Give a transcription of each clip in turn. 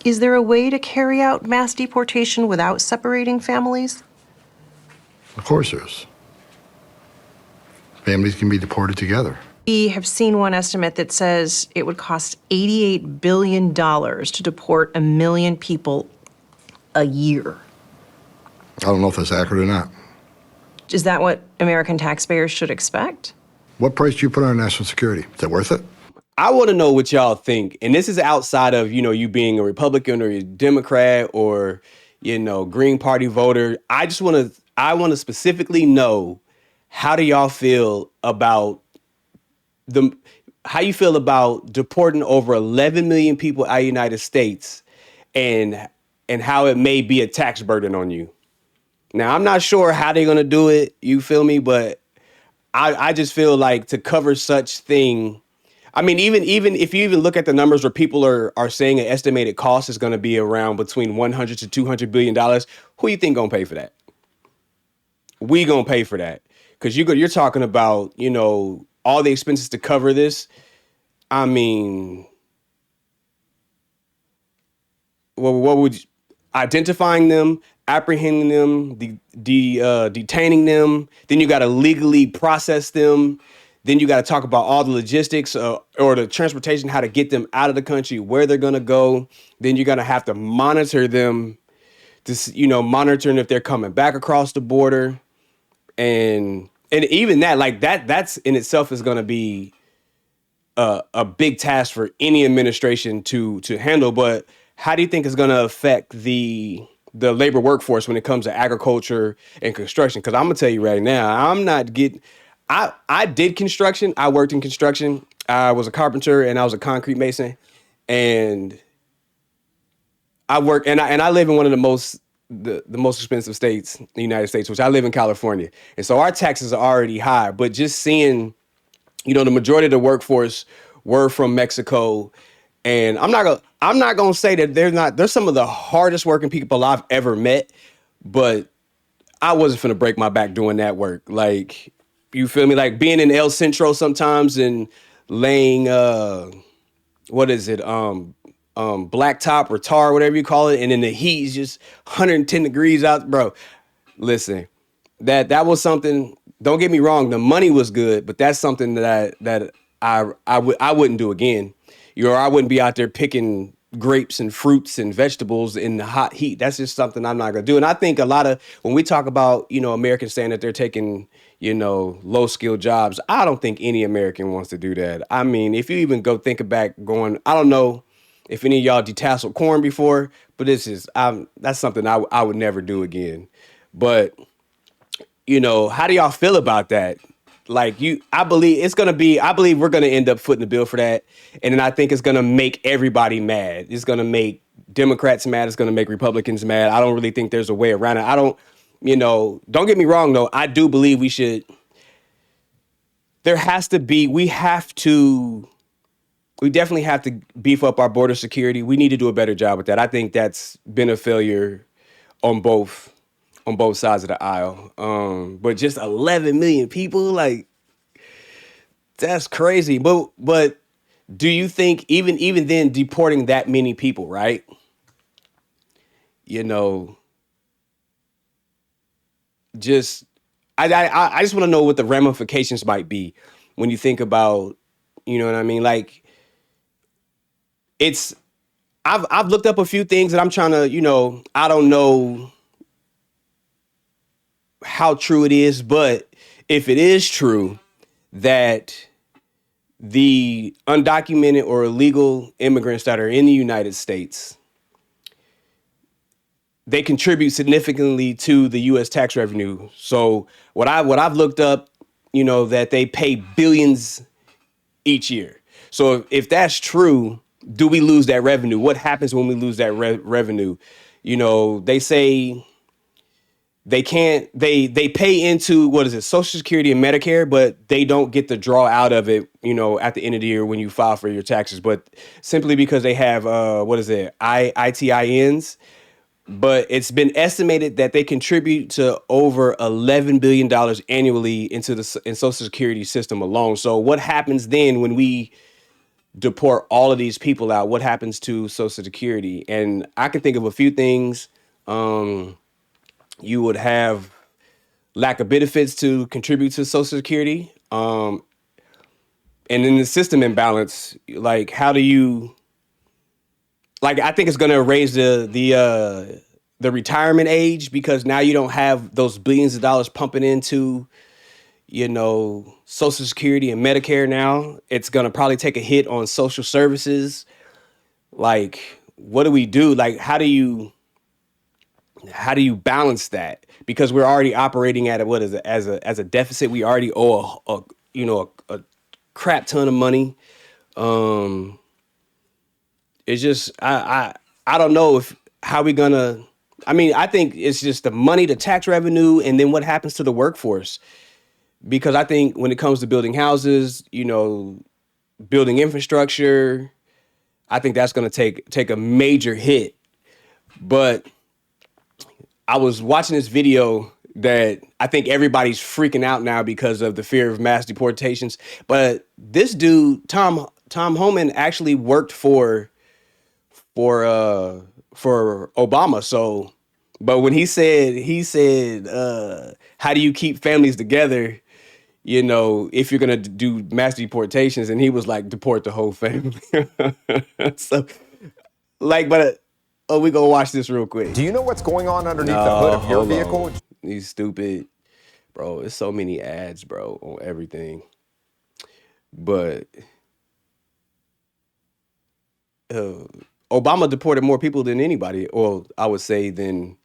Is there a way to carry out mass deportation without separating families? Of course there is. Families can be deported together. We have seen one estimate that says it would cost $88 billion to deport 1 million people a year. I don't know if that's accurate or not. Is that what American taxpayers should expect? What price do you put on national security? Is that worth it? I want to know what y'all think. And this is outside of, you being a Republican or a Democrat or, Green Party voter. I want to specifically know, how do y'all feel about how you feel about deporting over 11 million people out of the United States and how it may be a tax burden on you? Now, I'm not sure how they're going to do it. You feel me? But I just feel like to cover such thing. I mean, even if you even look at the numbers where people are saying an estimated cost is going to be around between 100 to 200 billion dollars, who you think going to pay for that? We going to pay for that, because you're talking about, all the expenses to cover this. I mean, what would identifying them, apprehending them, detaining them, then you got to legally process them. Then you got to talk about all the logistics or the transportation, how to get them out of the country, where they're going to go. Then you're going to have to monitor them, monitoring if they're coming back across the border. And even that, like that's in itself is going to be a big task for any administration to handle. But how do you think it's going to affect the labor workforce when it comes to agriculture and construction? Because I'm going to tell you right now, I did construction. I worked in construction. I was a carpenter and I was a concrete mason. And I live in one of the most expensive states in the United States, which I live in California. And so our taxes are already high. But just seeing, the majority of the workforce were from Mexico. And I'm not gonna say that there's some of the hardest working people I've ever met, but I wasn't finna break my back doing that work. Like, you feel me? Like being in El Centro sometimes and laying blacktop or tar, whatever you call it, and then the heat is just 110 degrees out, bro. Listen, that was something. Don't get me wrong, the money was good, but that's something that I wouldn't do again. I wouldn't be out there picking grapes and fruits and vegetables in the hot heat. That's just something I'm not gonna do. And I think when we talk about, Americans saying that they're taking, low skilled jobs, I don't think any American wants to do that. I mean, if you even go think back I don't know if any of y'all detasseled corn before, but that's something I would never do again. But, how do y'all feel about that? Like I believe we're going to end up footing the bill for that. And then I think it's going to make everybody mad. It's going to make Democrats mad. It's going to make Republicans mad. I don't really think there's a way around it. Don't get me wrong though. I do believe we definitely have to beef up our border security. We need to do a better job with that. I think that's been a failure on both sides of the aisle. But just 11 million people, like, that's crazy. But do you think even then deporting that many people, right? Just I just want to know what the ramifications might be when you think about, you know what I mean? Like, I've looked up a few things that I'm trying to, I don't know how true it is, but if it is true that the undocumented or illegal immigrants that are in the United States, they contribute significantly to the U.S. tax revenue. So what I've looked up, that they pay billions each year. So if that's true, do we lose that revenue? What happens when we lose that revenue? They say they pay into, Social Security and Medicare, but they don't get the draw out of it, at the end of the year when you file for your taxes, but simply because they have, ITINs. But it's been estimated that they contribute to over $11 billion annually in Social Security system alone. So what happens then when we deport all of these people out, what happens to Social Security? And I can think of a few things. You would have lack of benefits to contribute to Social Security. And in the system imbalance, like how do you, like, I think it's going to raise the retirement age, because now you don't have those billions of dollars pumping into, Social Security and Medicare. Now it's going to probably take a hit on social services. Like, what do we do? Like, how do you balance that? Because we're already operating at what is it, as a deficit. We already owe a crap ton of money. It's just I don't know if how we gonna. I mean, I think it's just the money, the tax revenue, and then what happens to the workforce. Because I think when it comes to building houses, building infrastructure, I think that's gonna take a major hit. But I was watching this video that I think everybody's freaking out now because of the fear of mass deportations. But this dude, Tom Homan, actually worked for Obama. So, but when he said, how do you keep families together? If you're gonna do mass deportations, and he was like, deport the whole family. So, like, but oh, we gonna watch this real quick. Do you know what's going on underneath the hood of your Hold vehicle? on. These stupid, bro. There's so many ads, bro, on everything. But Obama deported more people than anybody, or I would say than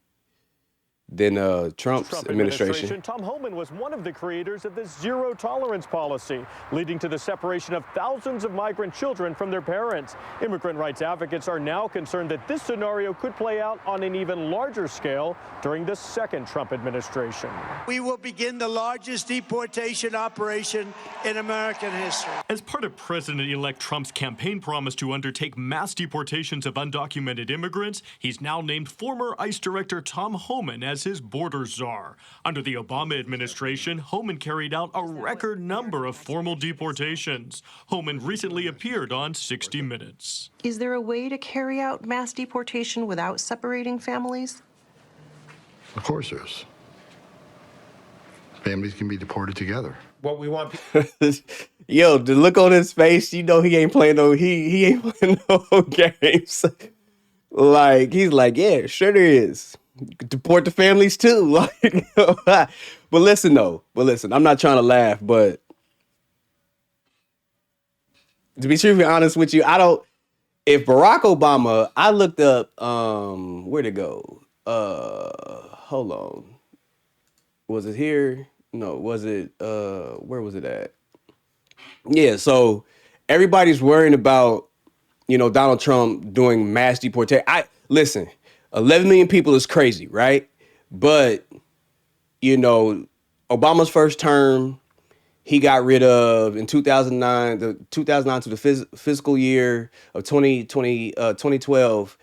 Trump's Trump administration. Tom Homan was one of the creators of this zero tolerance policy, leading to the separation of thousands of migrant children from their parents. Immigrant rights advocates are now concerned that this scenario could play out on an even larger scale during the second Trump administration. We will begin the largest deportation operation in American history. As part of President-elect Trump's campaign promise to undertake mass deportations of undocumented immigrants, he's now named former ICE Director Tom Homan as his border czar. Under the Obama administration, Homan carried out a record number of formal deportations. Homan recently appeared on 60 Minutes. Is there a way to carry out mass deportation without separating families? Of course there's. Families can be deported together. What we want. Yo, the look on his face, he ain't playing he ain't playing no games. Like, he's like, yeah, sure there is. Deport the families too. Like, but listen, I'm not trying to laugh, but to be truthfully honest with you, if Barack Obama, I looked up, where'd it go? Hold on. Was it here? No, was it, where was it at? Yeah, so everybody's worrying about, Donald Trump doing mass deportation. Listen, 11 million people is crazy, right? But, Obama's first term, he got rid of, in 2009 to the fiscal year of 2012,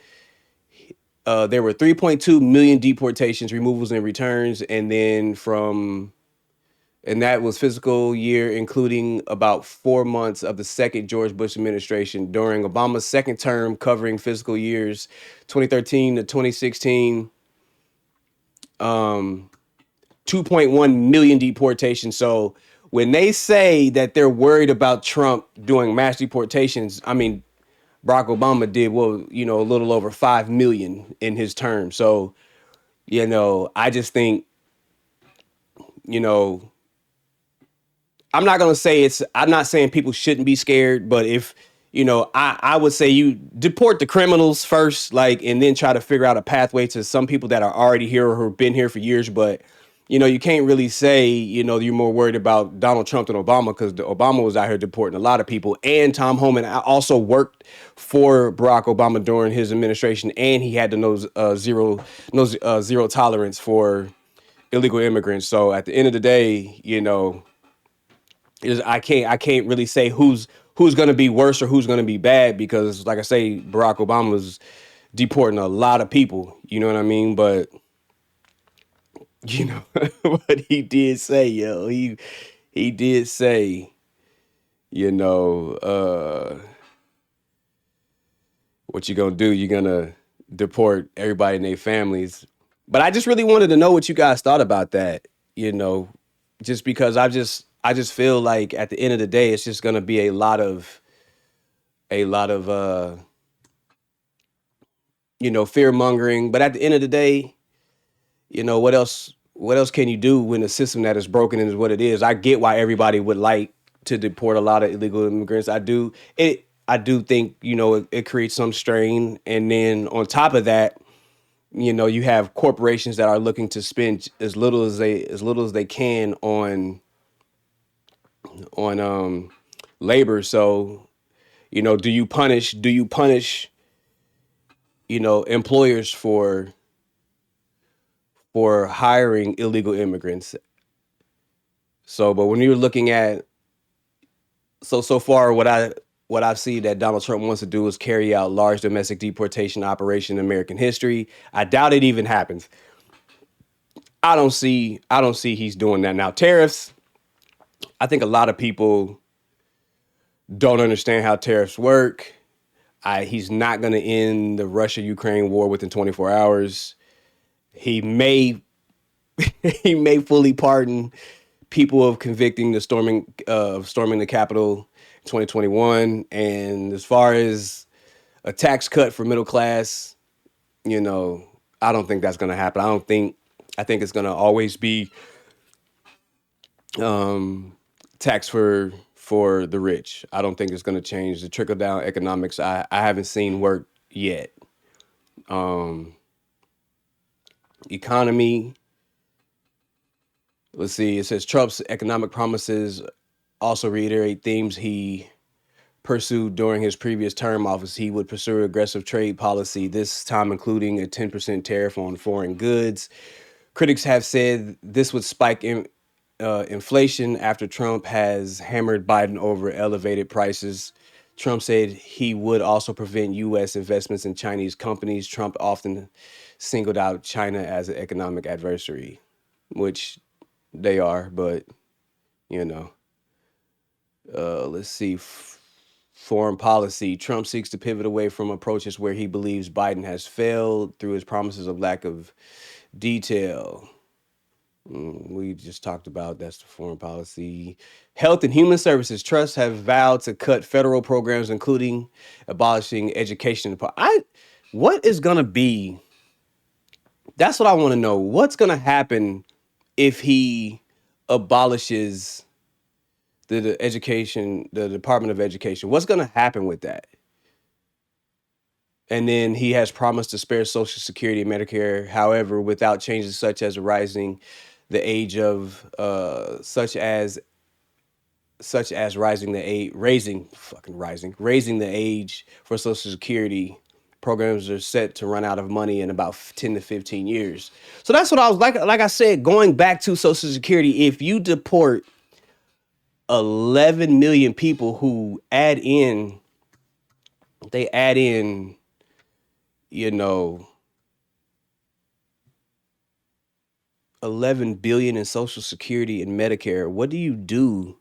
there were 3.2 million deportations, removals, and returns. And then and that was fiscal year, including about 4 months of the second George Bush administration. During Obama's second term, covering fiscal years 2013 to 2016, 2.1 million deportations. So when they say that they're worried about Trump doing mass deportations, I mean, Barack Obama did, a little over 5 million in his term. So, I just think, I'm not saying people shouldn't be scared, but if, I would say you deport the criminals first, like, and then try to figure out a pathway to some people that are already here or who have been here for years. But, you can't really say, you're more worried about Donald Trump than Obama, because Obama was out here deporting a lot of people. And Tom Homan also worked for Barack Obama during his administration, and he had to zero tolerance for illegal immigrants. So at the end of the day, I can't really say who's going to be worse or who's going to be bad, because, like I say, Barack Obama was deporting a lot of people. You know what I mean? But what he did say, he did say, what you gonna do? You're gonna deport everybody and their families. But I just really wanted to know what you guys thought about that, just because I just feel like at the end of the day, it's just gonna be a lot of fear mongering. But at the end of the day, what else can you do when a system that is broken is what it is? I get why everybody would like to deport a lot of illegal immigrants. I do think, it creates some strain. And then on top of that, you have corporations that are looking to spend as little as they can on labor. So, do you punish employers for hiring illegal immigrants? So, but when you're looking at so far, what I've seen that Donald Trump wants to do is carry out large domestic deportation operation in American history. I doubt it even happens. I don't see he's doing that now. Tariffs. I think a lot of people don't understand how tariffs work. He's not going to end the Russia-Ukraine war within 24 hours. He may he may fully pardon people of convicting the storming the Capitol in 2021. And as far as a tax cut for middle class, I don't think that's going to happen. I think it's going to always be tax for the rich. I don't think it's going to change the trickle down economics. I haven't seen work yet. Economy. Let's see. It says Trump's economic promises also reiterate themes he pursued during his previous term office. He would pursue aggressive trade policy, this time including a 10% tariff on foreign goods. Critics have said this would spike inflation after Trump has hammered Biden over elevated prices. Trump said he would also prevent U.S. investments in Chinese companies. Trump often singled out China as an economic adversary, which they are, but, let's see. Foreign policy. Trump seeks to pivot away from approaches where he believes Biden has failed through his promises of lack of detail. We just talked about that's the foreign policy. Health and Human Services Trusts have vowed to cut federal programs, including abolishing education. What is going to be? That's what I want to know. What's going to happen if he abolishes the Department of Education? What's going to happen with that? And then he has promised to spare Social Security and Medicare, however, without changes such as raising the age of raising the age for Social Security. Programs are set to run out of money in about 10 to 15 years. So that's what I was like I said, going back to Social Security, if you deport 11 million people who add in, you know, 11 billion in Social Security and Medicare. What do you do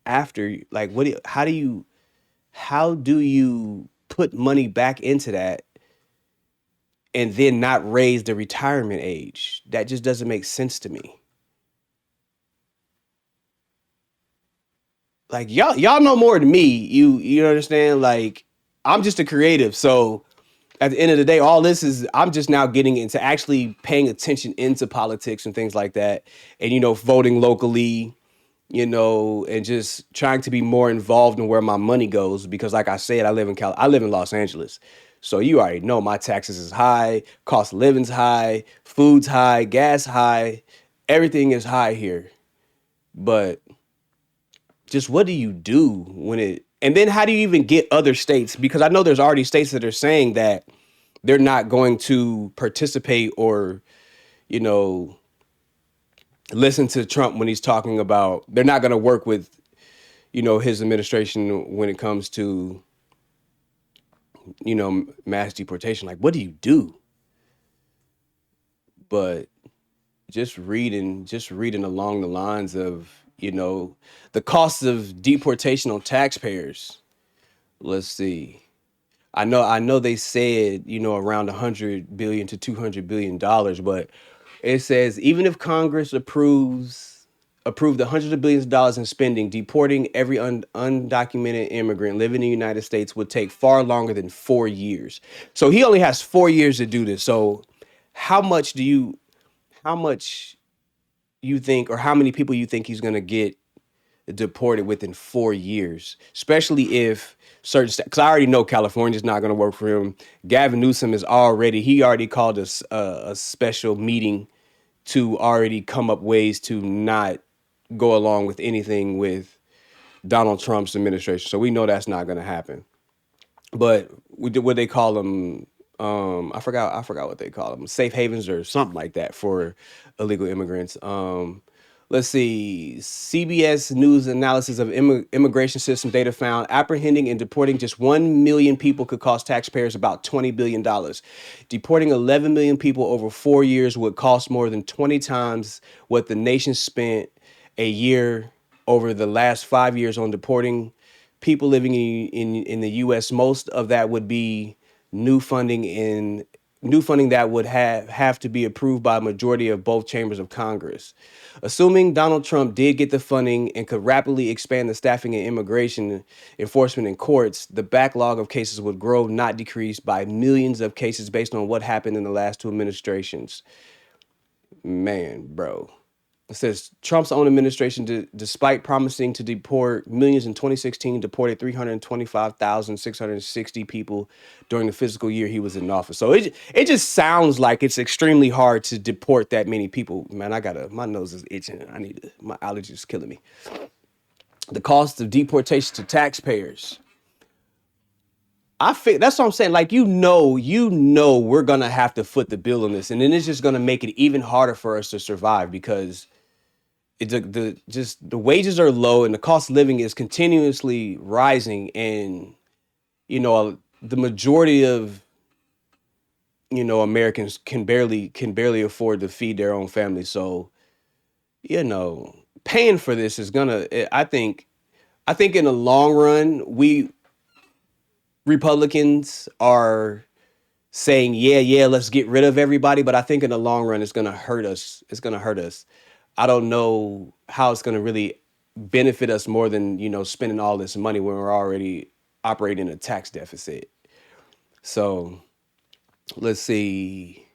after? Like, how do you put money back into that and then not raise the retirement age? That just doesn't make sense to me. Like, y'all know more than me. You understand? Like, I'm just a creative, so at the end of the day, all this is, I'm just now getting into actually paying attention into politics and things like that. And, voting locally, and just trying to be more involved in where my money goes. Because like I said, I live in Los Angeles. So you already know my taxes is high, cost of living's high, food's high, gas high, everything is high here. But just what do you do and then how do you even get other states? Because I know there's already states that are saying that they're not going to participate or, listen to Trump when he's talking about, they're not going to work with, his administration when it comes to, mass deportation. Like, what do you do? But just reading along the lines of, the cost of deportation on taxpayers. Let's see. I know they said, around 100 billion to 200 billion dollars, but it says even if Congress approved the hundreds of billions of dollars in spending, deporting every undocumented immigrant living in the United States would take far longer than 4 years. So he only has 4 years to do this. So how much how much you think, or how many people you think he's going to get deported within 4 years, especially if certain because I already know California's not going to work for him. Gavin Newsom he already called us a special meeting to already come up ways to not go along with anything with Donald Trump's administration. So we know that's not going to happen. But what they call them, I forgot what they call them, safe havens or something like that for illegal immigrants. Let's see. CBS News analysis of immigration system data found apprehending and deporting just 1 million people could cost taxpayers about $20 billion. Deporting 11 million people over 4 years would cost more than 20 times what the nation spent a year over the last 5 years on deporting people living in the U.S. Most of that would be new funding that would have to be approved by a majority of both chambers of Congress. Assuming Donald Trump did get the funding and could rapidly expand the staffing in immigration enforcement in courts, the backlog of cases would grow, not decrease, by millions of cases based on what happened in the last two administrations. Man, bro. It says Trump's own administration, despite promising to deport millions in 2016, deported 325,660 people during the fiscal year he was in office. So it just sounds like it's extremely hard to deport that many people. Man, my nose is itching. My allergies is killing me. The cost of deportation to taxpayers. That's what I'm saying. Like, we're gonna have to foot the bill on this, and then it's just gonna make it even harder for us to survive because the wages are low and the cost of living is continuously rising, and the majority of Americans can barely afford to feed their own family. So paying for this is gonna, I think in the long run, we Republicans are saying yeah, let's get rid of everybody, but I think in the long run it's gonna hurt us. I don't know how it's going to really benefit us more than, spending all this money when we're already operating a tax deficit. So let's see.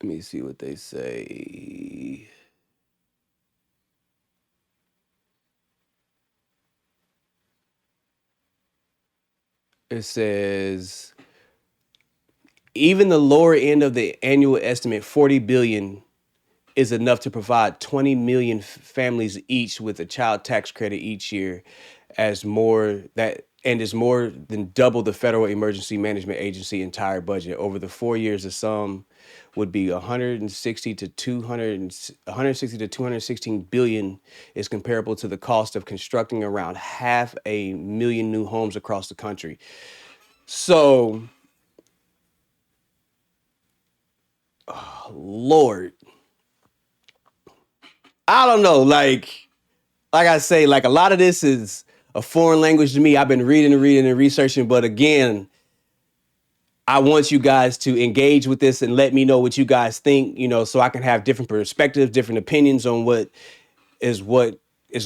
Let me see what they say. It says, even the lower end of the annual estimate, 40 billion, is enough to provide 20 million families each with a child tax credit each year, is more than double the Federal Emergency Management Agency entire budget. Over the 4 years, the sum would be 160 to 216 billion, is comparable to the cost of constructing around 500,000 new homes across the country. So, Lord, I don't know. Like I say, like, a lot of this is a foreign language to me. I've been reading and researching, but again, I want you guys to engage with this and let me know what you guys think, so I can have different perspectives, different opinions on what is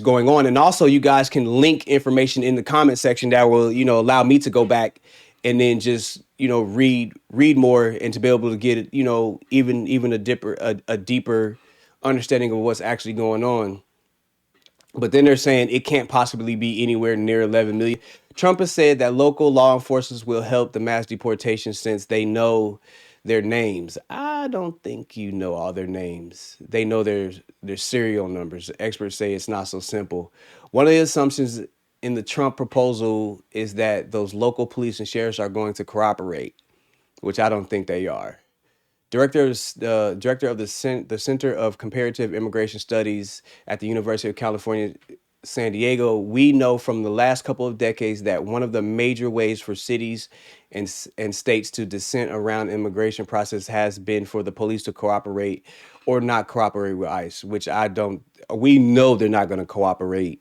going on. And also, you guys can link information in the comment section that will, allow me to go back and then just, read more and to be able to get, even a deeper understanding of what's actually going on. But then they're saying it can't possibly be anywhere near 11 million. Trump has said that local law enforcement will help the mass deportation since they know their names. I don't think you know all their names. They know their serial numbers. Experts say it's not so simple. One of the assumptions in the Trump proposal is that those local police and sheriffs are going to cooperate, which I don't think they are. Director of the Center of Comparative Immigration Studies at the University of California, San Diego, we know from the last couple of decades that one of the major ways for cities and states to dissent around immigration process has been for the police to cooperate or not cooperate with ICE, which we know they're not going to cooperate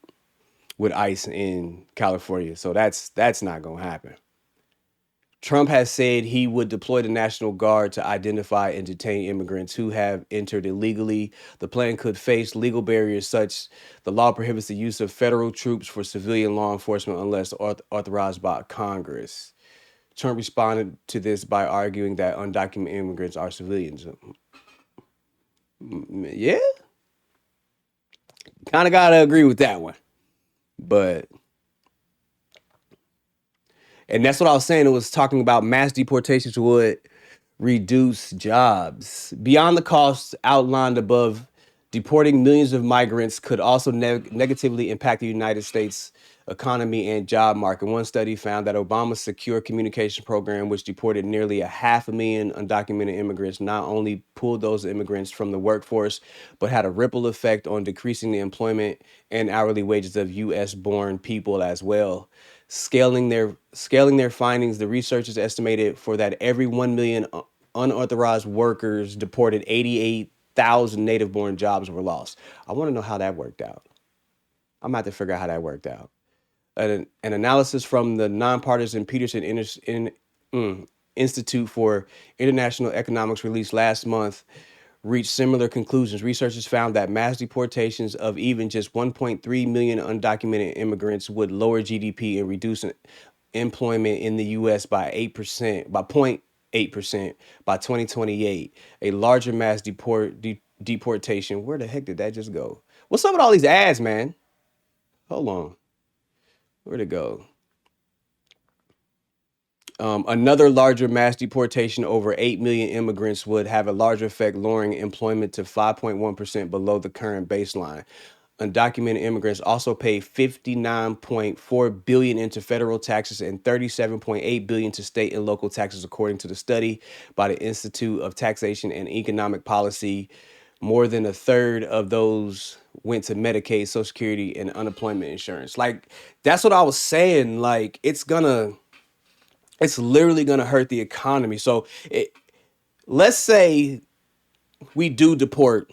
with ICE in California. So that's not going to happen. Trump has said he would deploy the National Guard to identify and detain immigrants who have entered illegally. The plan could face legal barriers such the law prohibits the use of federal troops for civilian law enforcement unless authorized by Congress. Trump responded to this by arguing that undocumented immigrants are civilians. Yeah, kind of got to agree with that one. But, and that's what I was saying. It was talking about mass deportations would reduce jobs. Beyond the costs outlined above, deporting millions of migrants could also negatively impact the United States economy and job market. One study found that Obama's secure communication program, which deported nearly 500,000 undocumented immigrants, not only pulled those immigrants from the workforce, but had a ripple effect on decreasing the employment and hourly wages of U.S.-born people as well. Scaling their findings, the researchers estimated for that every 1 million unauthorized workers deported, 88,000 native-born jobs were lost. I want to know how that worked out. I'm going to have to figure out how that worked out. An analysis from the nonpartisan Peterson Institute for International Economics released last month reached similar conclusions. Researchers found that mass deportations of even just 1.3 million undocumented immigrants would lower GDP and reduce employment in the U.S. by 8%, by 0.8% by 2028. A larger mass deportation. Where the heck did that just go? What's up with all these ads, man? Hold on. Where'd it go? Another larger mass deportation, over 8 million immigrants, would have a larger effect, lowering employment to 5.1% below the current baseline. Undocumented immigrants also pay $59.4 billion into federal taxes and $37.8 billion to state and local taxes, according to the study by the Institute of Taxation and Economic Policy. More than a third of those went to Medicaid, Social Security, and unemployment insurance. Like, that's what I was saying. Like, it's literally gonna hurt the economy. So let's say we do deport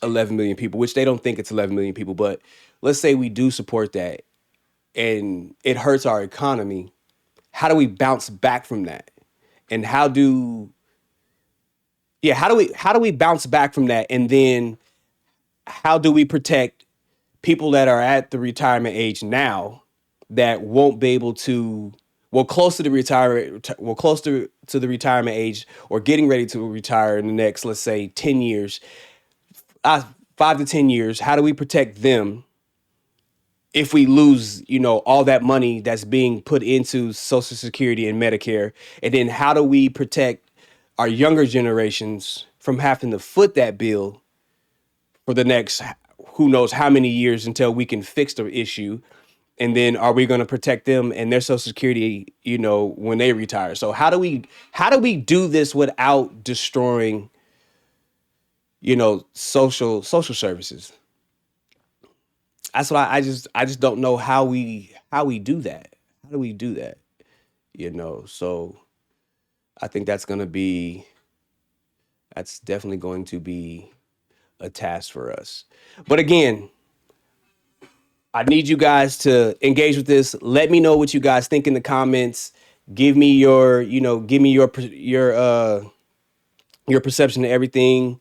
11 million people, which they don't think it's 11 million people, but let's say we do support that and it hurts our economy. How do we bounce back from that? And how do we bounce back from that? And then how do we protect people that are at the retirement age now that won't be able to, close to the retirement age or getting ready to retire in the next, let's say, 10 years, 5 to 10 years? How do we protect them if we lose, all that money that's being put into Social Security and Medicare? And then how do we protect our younger generations from having to foot that bill for the next who knows how many years until we can fix the issue? And then are we going to protect them and their Social Security, when they retire? So how do we do this without destroying, social services? That's what I just don't know how we do that. How do we do that? So I think that's definitely going to be a task for us. But again, I need you guys to engage with this. Let me know what you guys think in the comments. Give me your perception of everything,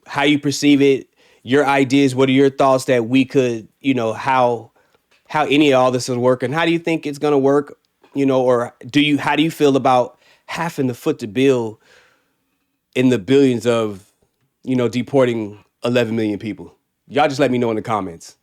how you perceive it, your ideas. What are your thoughts that we could, how any of all this is working? How do you think it's going to work? Or how do you feel about having to foot the bill in the billions of, deporting 11 million people? Y'all just let me know in the comments.